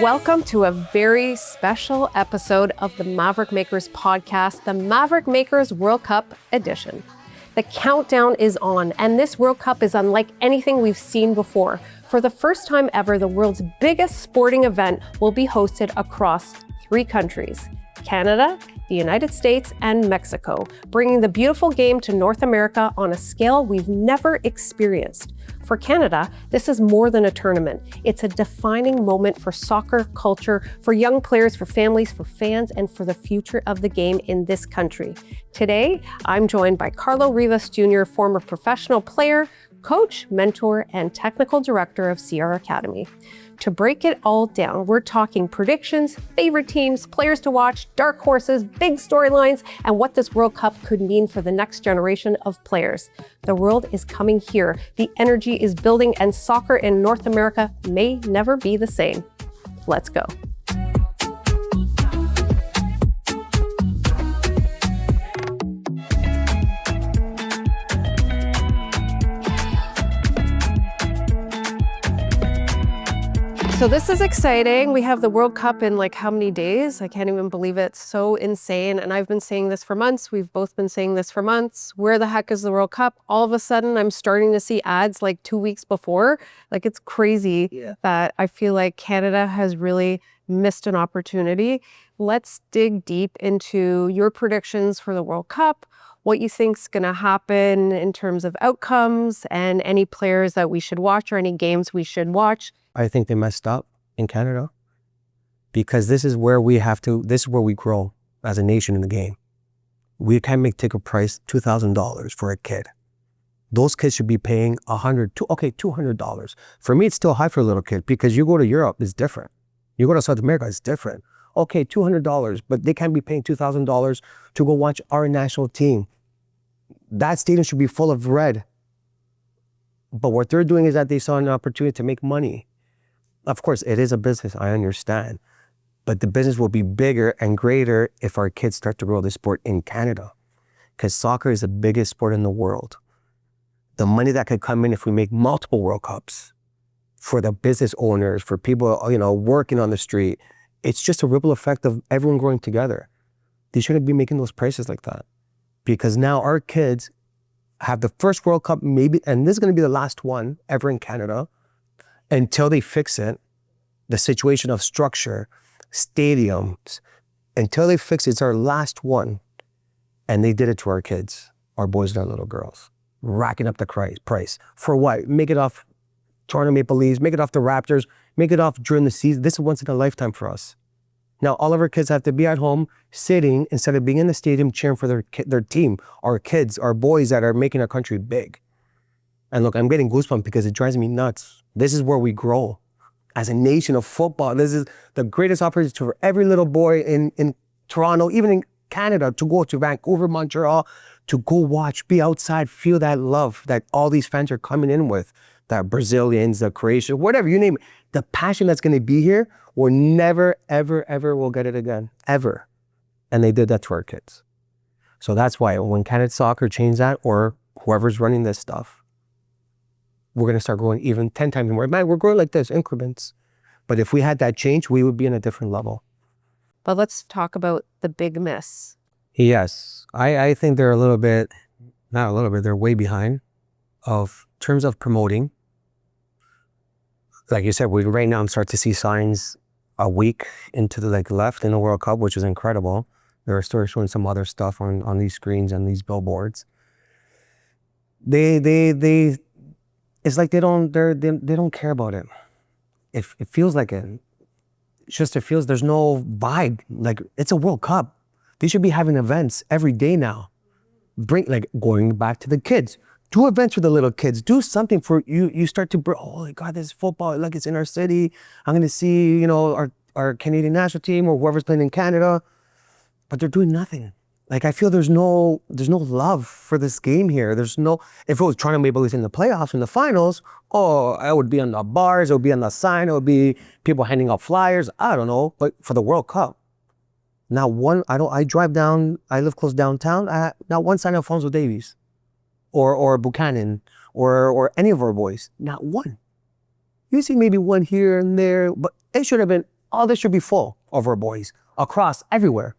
Welcome to a very special episode of the Maverick Makers podcast, the Maverick Makers World Cup edition. The countdown is on, and this World Cup is unlike anything we've seen before. For the first time ever, the world's biggest sporting event will be hosted across 3 countries: Canada, the United States, and Mexico, bringing the beautiful game to North America on a scale we've never experienced. For Canada, this is more than a tournament. It's a defining moment for soccer culture, for young players, for families, for fans, and for the future of the game in this country. Today, I'm joined by Carlo Rivas Jr., former professional player, coach, mentor, and technical director of CR Academy. To break it all down, we're talking predictions, favorite teams, players to watch, dark horses, big storylines, and what this World Cup could mean for the next generation of players. The world is coming here. The energy is building, and soccer in North America may never be the same. Let's go. So this is exciting. We have the World Cup in like how many days? I can't even believe it. So insane. And I've been saying this for months. We've both been saying this for months. Where the heck is the World Cup? All of a sudden, I'm starting to see ads like 2 weeks before. Like, it's crazy that I feel like Canada has really missed an opportunity. Let's dig deep into your predictions for the World Cup, what you think's going to happen in terms of outcomes, and any players that we should watch or any games we should watch. I think they messed up in Canada because this is where we grow as a nation in the game. We can't make ticket price $2,000 for a kid. Those kids should be paying $200. For me, it's still high for a little kid because you go to Europe, it's different. You go to South America, it's different. Okay, $200, but they can't be paying $2,000 to go watch our national team. That stadium should be full of red. But what they're doing is that they saw an opportunity to make money. Of course, it is a business, I understand. But the business will be bigger and greater if our kids start to grow the sport in Canada. Because soccer is the biggest sport in the world. The money that could come in if we make multiple World Cups for the business owners, for people, working on the street, it's just a ripple effect of everyone growing together. They shouldn't be making those prices like that. Because now our kids have the first World Cup maybe, and this is going to be the last one ever in Canada, until they fix it, the situation of structure, stadiums, until they fix it, it's our last one. And they did it to our kids, our boys and our little girls, racking up the price. For what? Make it off Toronto Maple Leafs, make it off the Raptors, make it off during the season. This is once in a lifetime for us. Now, all of our kids have to be at home sitting instead of being in the stadium cheering for their team, our kids, our boys that are making our country big. And look, I'm getting goosebumps because it drives me nuts. This is where we grow as a nation of football. This is the greatest opportunity for every little boy in Toronto, even in Canada, to go to Vancouver, Montreal, to go watch, be outside, feel that love that all these fans are coming in with, that Brazilians, the Croatians, whatever, you name it. The passion that's going to be here, we'll never, ever, ever will get it again, ever. And they did that to our kids. So that's why when Canada Soccer changed that, or whoever's running this stuff, we're going to start growing even 10 times more. Man, we're growing like this, increments. But if we had that change, we would be in a different level. But let's talk about the big miss. Yes, I think they're they're way behind of terms of promoting. Like you said, we right now start to see signs a week into the left in the World Cup, which is incredible. They're still showing some other stuff on these screens and these billboards. They it's like they don't care about it. It feels like it. It's just, it feels there's no vibe. Like, it's a World Cup. They should be having events every day now. Going back to the kids. Do events for the little kids. Do something for you. You start to, oh my God, this is football. Like, it's in our city. I'm going to see, our Canadian national team or whoever's playing in Canada. But they're doing nothing. Like, I feel there's no love for this game here. If it was Toronto Maple Leafs in the playoffs, in the finals, I would be on the bars, it would be on the sign, it would be people handing out flyers, I don't know. But for the World Cup, not one, I drive down, I live close downtown, not one sign of Alfonso Davies or Buchanan or any of our boys, not one. You see maybe one here and there, but it should have been All this should be full of our boys across everywhere.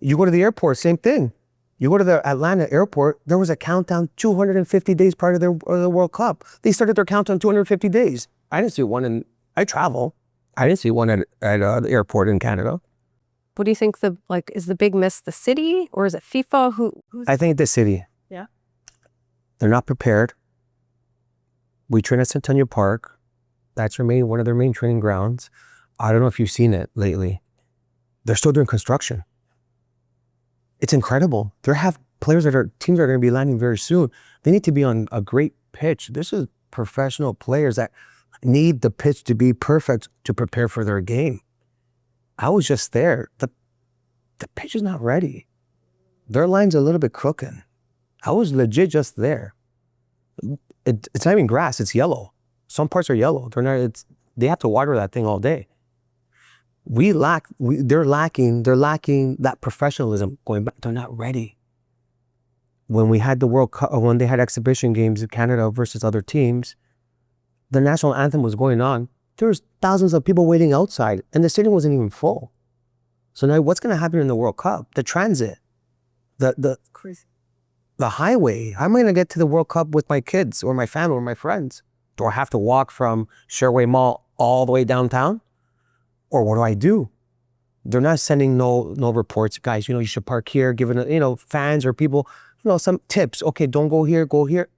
You go to the airport, same thing. You go to the Atlanta airport, there was a countdown 250 days prior to the World Cup. They started their countdown 250 days. I didn't see one I travel. I didn't see one at the airport in Canada. What do you think is the big miss the city or is it FIFA? I think the city. Yeah. They're not prepared. We train at Centennial Park. That's one of their main training grounds. I don't know if you've seen it lately. They're still doing construction. It's incredible. They have teams that are going to be landing very soon. They need to be on a great pitch. This is professional players that need the pitch to be perfect to prepare for their game. I was just there. The pitch is not ready. Their line's a little bit crooked. I was legit just there. It's not even grass, it's yellow. Some parts are yellow. They have to water that thing all day. They're lacking that professionalism going back. They're not ready. When we had the World Cup, when they had exhibition games in Canada versus other teams, the national anthem was going on. There was thousands of people waiting outside and the stadium wasn't even full. So now what's going to happen in the World Cup? The transit, the highway. How am I going to get to the World Cup with my kids or my family or my friends? Do I have to walk from Sherway Mall all the way downtown? Or what do I do? They're not sending no reports. Guys, you should park here, giving, fans or people, some tips. Okay, don't go here, go here.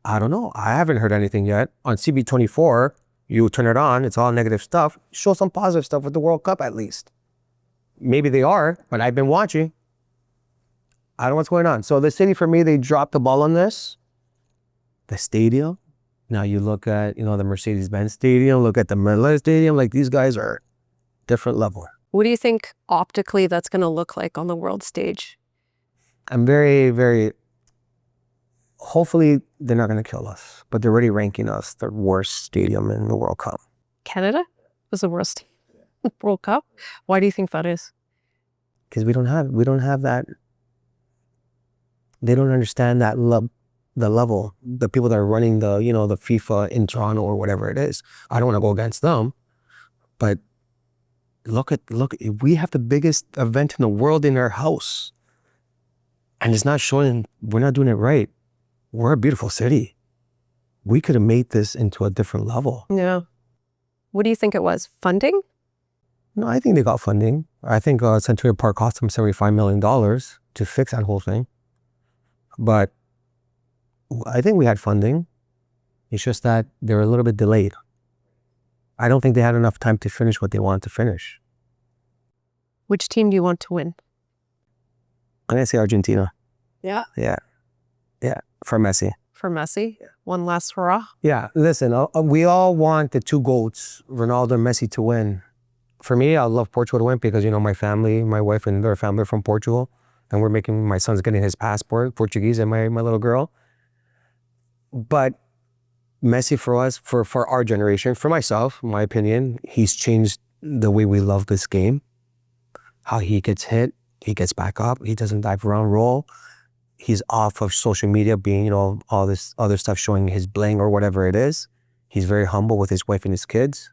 I don't know. I haven't heard anything yet. On CB24, you turn it on, it's all negative stuff. Show some positive stuff with the World Cup at least. Maybe they are, but I've been watching. I don't know what's going on. So the city, for me, they dropped the ball on this. The stadium. Now you look at, the Mercedes-Benz Stadium, look at the Miller Stadium, like these guys are different level. What do you think optically that's going to look like on the world stage? I'm very, very, hopefully they're not going to kill us, but they're already ranking us the worst stadium in the World Cup. Canada was the worst World Cup? Why do you think that is? Because we don't have that. They don't understand that the level, the people that are running the FIFA in Toronto or whatever it is. I don't want to go against them, but look, we have the biggest event in the world in our house. And it's not showing, we're not doing it right. We're a beautiful city. We could have made this into a different level. Yeah. What do you think it was? Funding? No, I think they got funding. I think Centennial Park cost them $75 million to fix that whole thing. But I think we had funding. It's just that they were a little bit delayed. I don't think they had enough time to finish what they wanted to finish. Which team do you want to win? I'm going to say Argentina. Yeah? Yeah. For Messi. For Messi? Yeah. One last hurrah? Yeah. Listen, we all want the two GOATs, Ronaldo and Messi, to win. For me, I love Portugal to win because, my family, my wife and their family are from Portugal. And my son's getting his passport, Portuguese, and my little girl. But Messi for us, for our generation, for myself, my opinion, he's changed the way we love this game. How he gets hit, he gets back up, he doesn't dive around, roll. He's off of social media being, all this other stuff showing his bling or whatever it is. He's very humble with his wife and his kids.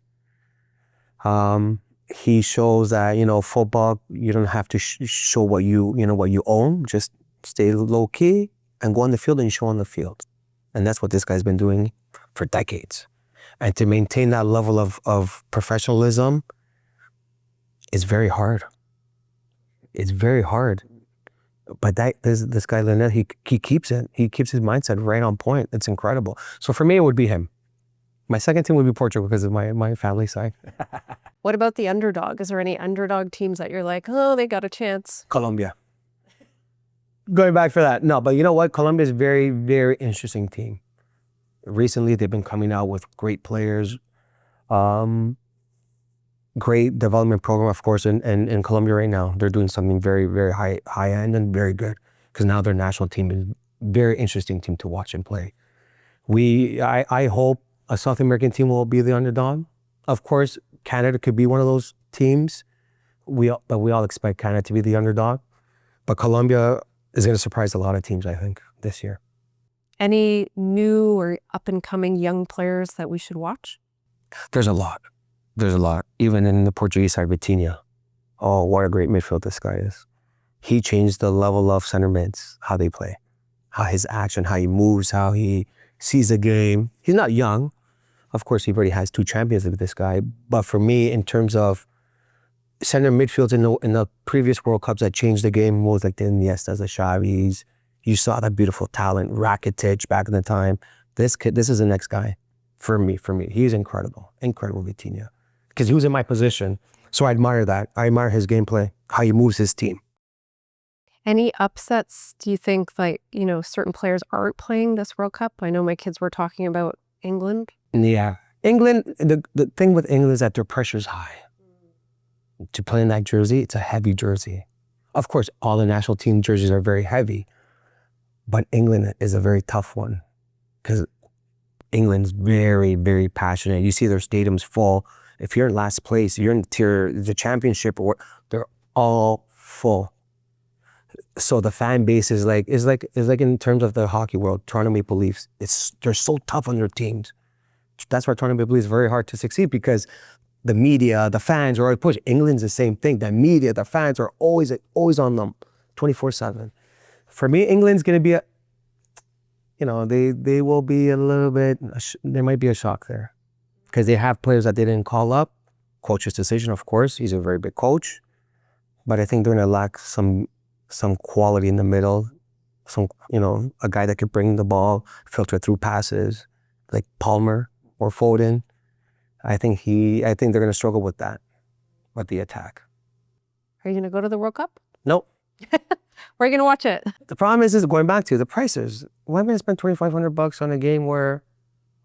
He shows that, football, you don't have to show what you own. Just stay low key and go on the field and show on the field. And that's what this guy's been doing for decades. And to maintain that level of professionalism is very hard. It's very hard. But this guy, Lynette, he keeps it. He keeps his mindset right on point. It's incredible. So for me, it would be him. My second team would be Portugal because of my family side. What about the underdog? Is there any underdog teams that you're like, oh, they got a chance? Colombia. Going back for that. No, but you know what? Colombia is a very, very interesting team. Recently, they've been coming out with great players. Great development program, of course, in Colombia right now. They're doing something very, very high end and very good because now their national team is a very interesting team to watch and play. I hope a South American team will be the underdog. Of course, Canada could be one of those teams. But we all expect Canada to be the underdog. But Colombia is going to surprise a lot of teams, I think, this year. Any new or up-and-coming young players that we should watch? There's a lot. There's a lot. Even in the Portuguese side, Vitinha. Oh, what a great midfield this guy is. He changed the level of center mids, how they play, how his action, how he moves, how he sees the game. He's not young. Of course, he already has 2 champions with this guy. But for me, in terms of center midfields in the previous World Cups that changed the game, was like the Iniestas, the Xavis. You saw that beautiful talent, Rakitic back in the time. This kid, this is the next guy for me. He's incredible, Vitinha. Because he was in my position. So I admire that. I admire his gameplay, how he moves his team. Any upsets, do you think, like, you know, certain players aren't playing this World Cup? I know my kids were talking about England. Yeah. England, the thing with England is that their pressure's high. To play in that jersey, it's a heavy jersey. Of course, all the national team jerseys are very heavy, but England is a very tough one because England's very, very passionate. You see their stadiums full. If you're in last place, you're in the championship, or they're all full. So the fan base is like in terms of the hockey world, Toronto Maple Leafs. They're so tough on their teams. That's why Toronto Maple Leafs is very hard to succeed because the media, the fans are always pushing. England's the same thing. The media, the fans are always on them, 24/7. For me, England's gonna be they will be a little bit. There might be a shock there. Because they have players that they didn't call up. Coach's decision, of course. He's a very big coach. But I think they're going to lack some quality in the middle. A guy that could bring the ball, filter through passes, like Palmer or Foden. I think they're going to struggle with that, with the attack. Are you going to go to the World Cup? Nope. Where are you going to watch it? The problem is going back to the prices. Why am I going to spend $2,500 on a game where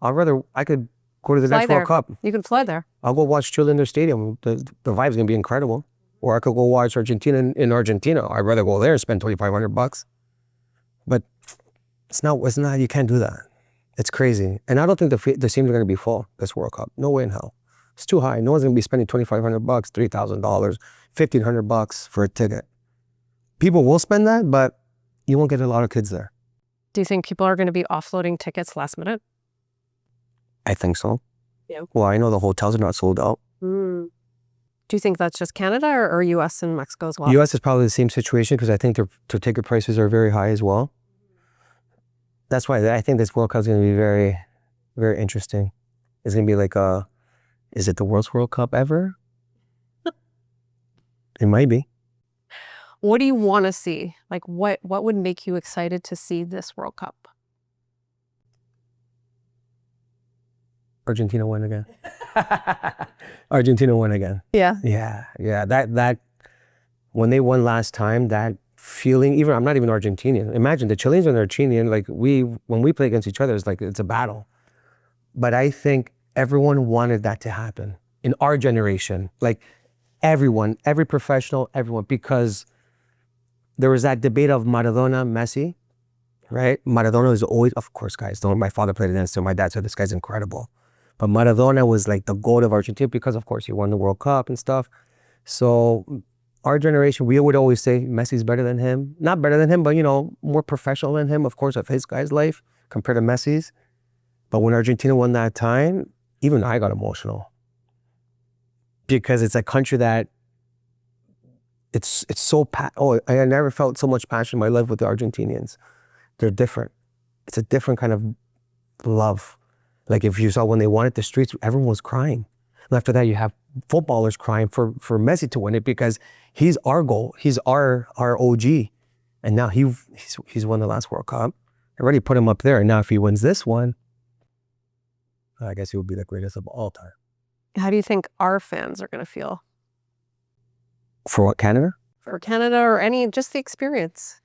I could go to the next World Cup? You can fly there. I'll go watch Chile in their stadium. The vibe's gonna be incredible. Or I could go watch Argentina in Argentina. I'd rather go there and spend $2,500. But it's not. You can't do that. It's crazy. And I don't think the stadiums are gonna be full this World Cup. No way in hell. It's too high. No one's gonna be spending $2,500, $3,000, $1,500 for a ticket. People will spend that, but you won't get a lot of kids there. Do you think people are going to be offloading tickets last minute? I think so. Yeah. Well, I know the hotels are not sold out. Do you think that's just Canada or US and Mexico as well? US is probably the same situation because I think their ticket prices are very high as well. That's why I think this World Cup is going to be very, very interesting. It's going to be like is it the worst World Cup ever? It might be. What do you want to see? Like what would make you excited to see this World Cup? Argentina win again. Argentina win again. Yeah. Yeah. That when they won last time, that feeling, even I'm not even Argentinian. Imagine the Chileans and the Argentinian, like when we play against each other, it's a battle. But I think everyone wanted that to happen in our generation. Like everyone, every professional, everyone, because there was that debate of Maradona, Messi, right? Maradona is always, of course, guys, my father played against him. My dad said this guy's incredible. But Maradona was like the goat of Argentina because, of course, he won the World Cup and stuff. So our generation, we would always say Messi's better than him. Not better than him, but, more professional than him, of course, of his guy's life compared to Messi's. But when Argentina won that time, even I got emotional. Because it's a country that it's so, I never felt so much passion in my life with the Argentinians. They're different. It's a different kind of love. Like if you saw when they won it, the streets, everyone was crying. And after that, you have footballers crying for Messi to win it because he's our goal. He's our OG. And now he's won the last World Cup. I already put him up there. And now if he wins this one, I guess he will be the greatest of all time. How do you think our fans are going to feel? For what, Canada? For Canada or just the experience.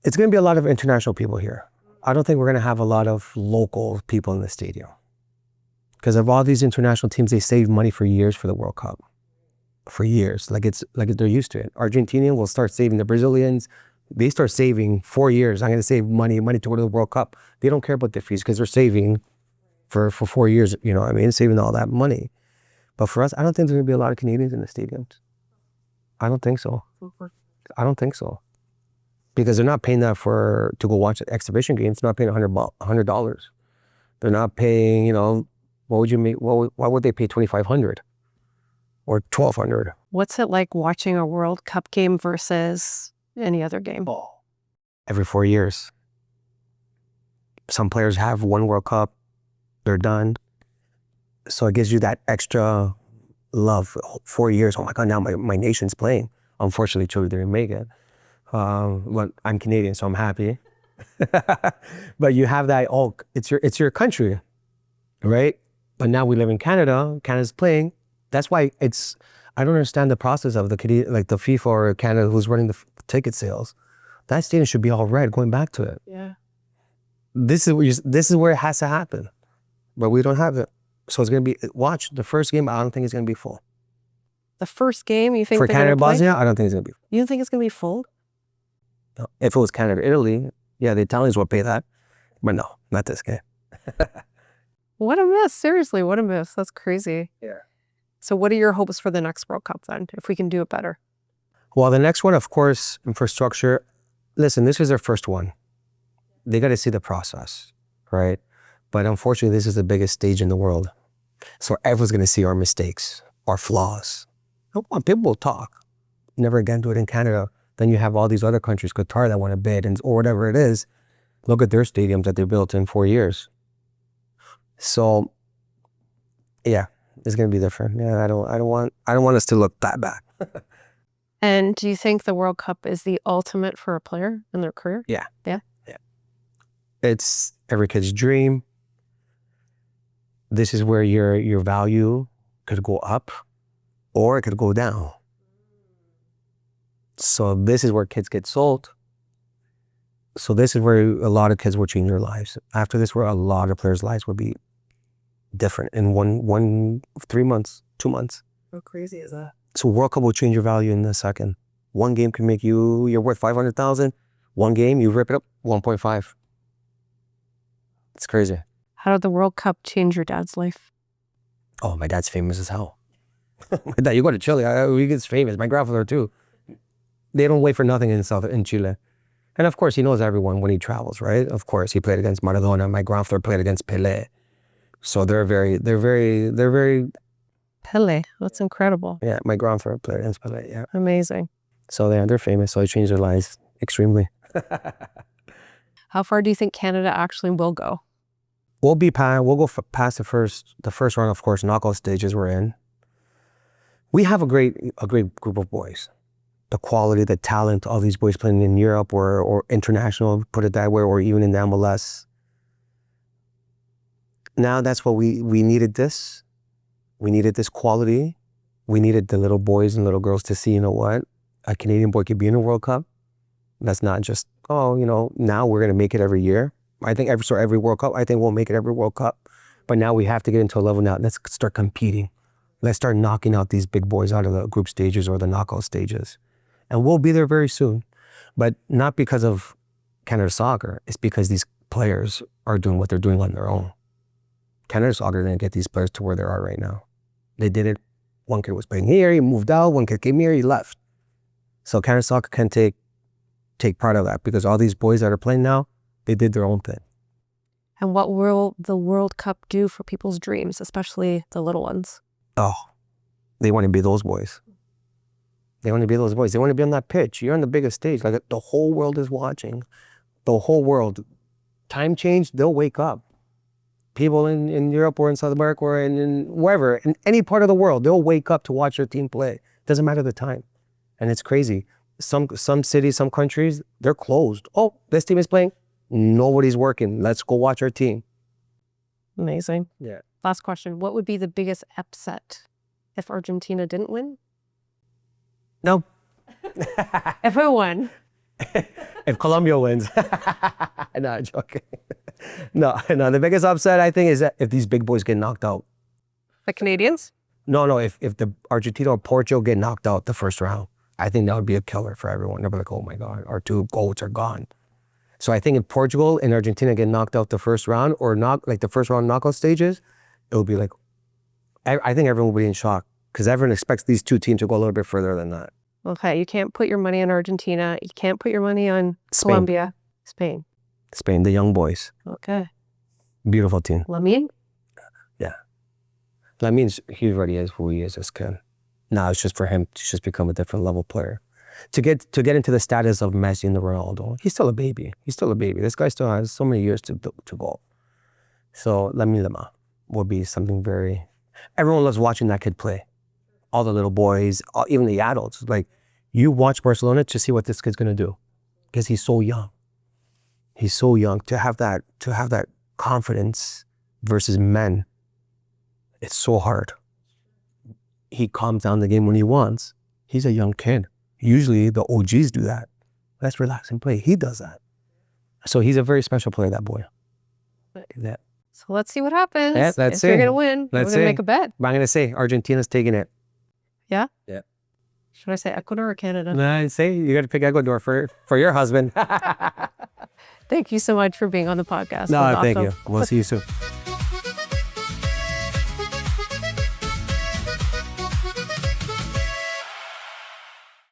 It's going to be a lot of international people here. I don't think we're going to have a lot of local people in the stadium. Because of all these international teams, they save money for years for the World Cup. For years. Like they're used to it. Argentina will start saving. The Brazilians, they start saving 4 years. I'm going to save money to go to the World Cup. They don't care about the fees because they're saving for 4 years, saving all that money. But for us, I don't think there's going to be a lot of Canadians in the stadiums. I don't think so. I don't think so. Because they're not paying that to go watch exhibition games. They're not paying $100. They're not paying, Why would they pay $2,500 or $1,200? What's it like watching a World Cup game versus any other game? Every 4 years. Some players have one World Cup, they're done. So it gives you that extra love. 4 years, oh my God, now my nation's playing. Unfortunately, Chile didn't make it. But I'm Canadian, so I'm happy. But you have that, it's your country, right? But now we live in Canada, Canada's playing. That's why I don't understand the process of the FIFA or Canada who's running the ticket sales. That stadium should be all red, going back to it. Yeah. This is where it has to happen. But we don't have it. So it's going to be, watch, the first game, I don't think it's going to be full. The first game, you think for Canada, Bosnia, I don't think it's going to be full. You don't think it's going to be full? No. If it was Canada, Italy, yeah, the Italians will pay that. But no, not this game. What a miss. Seriously, what a miss. That's crazy. Yeah. So what are your hopes for the next World Cup then, if we can do it better? Well, the next one, of course, infrastructure. Listen, this is their first one. They got to see the process, right? But unfortunately, this is the biggest stage in the world. So everyone's going to see our mistakes, our flaws. People will talk. Never again do it in Canada. Then you have all these other countries, Qatar, that want to bid or whatever it is. Look at their stadiums that they built in 4 years. So, yeah, it's going to be different. Yeah, I don't want us to look that bad. And do you think the World Cup is the ultimate for a player in their career? Yeah. Yeah? Yeah. It's every kid's dream. This is where your value could go up or it could go down. So this is where kids get sold. So this is where a lot of kids will change their lives. After this, where a lot of players' lives will be different in 3 months, 2 months. How crazy is that? So World Cup will change your value in a second. One game can make you're worth 500,000. One game, you rip it up, 1.5. It's crazy. How did the World Cup change your dad's life? Oh, my dad's famous as hell. My dad, you go to Chile, he gets famous. My grandfather too. They don't wait for nothing in Chile. And of course, he knows everyone when he travels, right? Of course, he played against Maradona. My grandfather played against Pelé. So they're very. Pele, that's incredible. Yeah, my grandfather played against Pelé, yeah. Amazing. So yeah, they're famous, so it changed their lives extremely. How far do you think Canada actually will go? We'll go past the first round, of course, knockout stages we're in. We have a great group of boys. The quality, the talent, all these boys playing in Europe or international, put it that way, or even in the MLS. Now that's what we needed this. We needed this quality. We needed the little boys and little girls to see, you know what? A Canadian boy could be in a World Cup. That's not just, now we're going to make it every year. I think every World Cup, I think we'll make it every World Cup. But now we have to get into a level now. Let's start competing. Let's start knocking out these big boys out of the group stages or the knockout stages. And we'll be there very soon. But not because of Canada Soccer. It's because these players are doing what they're doing on their own. Canada Soccer didn't get these players to where they are right now. They did it. One kid was playing here, he moved out. One kid came here, he left. So Canada Soccer can take part of that because all these boys that are playing now, they did their own thing. And what will the World Cup do for people's dreams, especially the little ones? Oh, they want to be those boys. They want to be those boys. They want to be on that pitch. You're on the biggest stage. Like the whole world is watching. The whole world. Time change, they'll wake up. People in Europe or in South America or in wherever, in any part of the world, they'll wake up to watch their team play. Doesn't matter the time. And it's crazy. Some cities, some countries, they're closed. Oh, this team is playing. Nobody's working. Let's go watch our team. Amazing. Yeah. Last question. What would be the biggest upset if Argentina didn't win? No. If who won? If Colombia wins. No, I'm joking. No, the biggest upset I think is that if these big boys get knocked out. The Canadians? No, if the Argentina or Portugal get knocked out the first round, I think that would be a killer for everyone. They'll be like, oh my God, our two goats are gone. So I think if Portugal and Argentina get knocked out the first round or the first round knockout stages, it will be like, I think everyone will be in shock because everyone expects these two teams to go a little bit further than that. Okay, you can't put your money on Argentina. You can't put your money on Spain. Colombia. Spain, the young boys. Okay. Beautiful team. Lamine? Yeah. That means he already is who he is as a kid. Now it's just for him to just become a different level player. To get into the status of Messi and the Ronaldo, he's still a baby. He's still a baby. This guy still has so many years to go. So Lamine Yamal will be something very... Everyone loves watching that kid play. All the little boys, even the adults. Like, you watch Barcelona to see what this kid's going to do. Because he's so young. He's so young. To have that confidence versus men, it's so hard. He calms down the game when he wants. He's a young kid. Usually the OGs do that. Let's relax and play. He does that. So he's a very special player, that boy. Yeah. So let's see what happens. Yeah, let's if see. you're going to win, we're going to make a bet. I'm going to say Argentina's taking it. Yeah? Yeah. Should I say Ecuador or Canada? No, say you got to pick Ecuador for your husband. Thank you so much for being on the podcast. No, thank you. We'll see you soon.